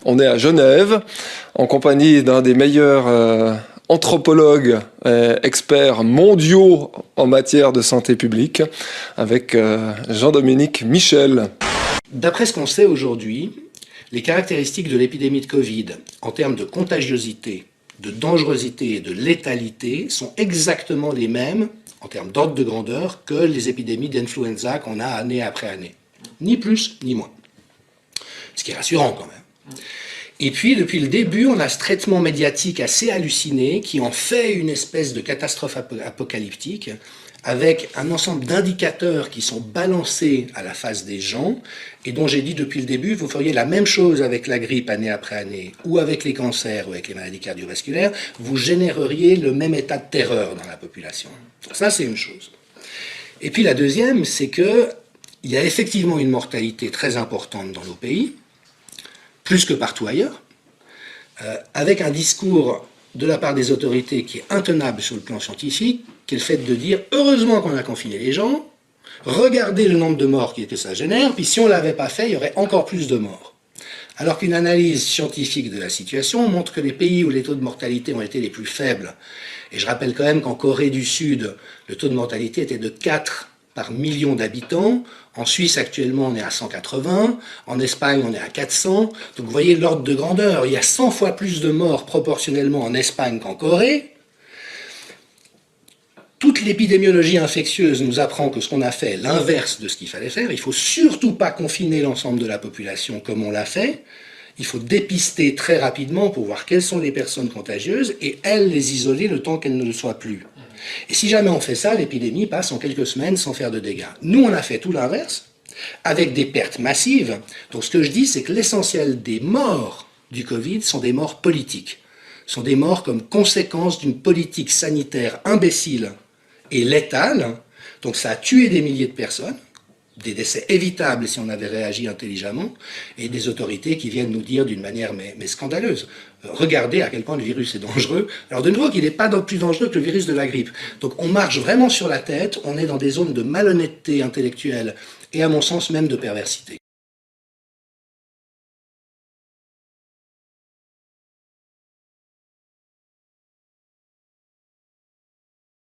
On est à Genève, en compagnie d'un des meilleurs anthropologues experts mondiaux en matière de santé publique, avec Jean-Dominique Michel. D'après ce qu'on sait aujourd'hui, les caractéristiques de l'épidémie de Covid, en termes de contagiosité, de dangerosité et de létalité, sont exactement les mêmes, en termes d'ordre de grandeur, que les épidémies d'influenza qu'on a année après année. Ni plus, ni moins. Ce qui est rassurant quand même. Et puis, depuis le début, on a ce traitement médiatique assez halluciné qui en fait une espèce de catastrophe apocalyptique avec un ensemble d'indicateurs qui sont balancés à la face des gens et dont j'ai dit depuis le début, vous feriez la même chose avec la grippe année après année ou avec les cancers ou avec les maladies cardiovasculaires, vous généreriez le même état de terreur dans la population. Ça, c'est une chose. Et puis la deuxième, c'est qu'il y a effectivement une mortalité très importante dans nos pays, plus que partout ailleurs, avec un discours de la part des autorités qui est intenable sur le plan scientifique, qui est le fait de dire « heureusement qu'on a confiné les gens, regardez le nombre de morts que ça génère, puis si on ne l'avait pas fait, il y aurait encore plus de morts ». Alors qu'une analyse scientifique de la situation montre que les pays où les taux de mortalité ont été les plus faibles, et je rappelle quand même qu'en Corée du Sud, le taux de mortalité était de 4 par million d'habitants. En Suisse, actuellement, on est à 180. En Espagne, on est à 400. Donc, vous voyez l'ordre de grandeur. Il y a 100 fois plus de morts proportionnellement en Espagne qu'en Corée. Toute l'épidémiologie infectieuse nous apprend que ce qu'on a fait est l'inverse de ce qu'il fallait faire. Il ne faut surtout pas confiner l'ensemble de la population comme on l'a fait. Il faut dépister très rapidement pour voir quelles sont les personnes contagieuses et elles les isoler le temps qu'elles ne le soient plus. Et si jamais on fait ça, l'épidémie passe en quelques semaines sans faire de dégâts. Nous, on a fait tout l'inverse, avec des pertes massives. Donc ce que je dis, c'est que l'essentiel des morts du Covid sont des morts politiques. Ce sont des morts comme conséquence d'une politique sanitaire imbécile et létale. Donc ça a tué des milliers de personnes, des décès évitables si on avait réagi intelligemment, et des autorités qui viennent nous dire d'une manière mais scandaleuse, regardez à quel point le virus est dangereux. Alors de nouveau qu'il n'est pas plus dangereux que le virus de la grippe. Donc on marche vraiment sur la tête, on est dans des zones de malhonnêteté intellectuelle et à mon sens même de perversité.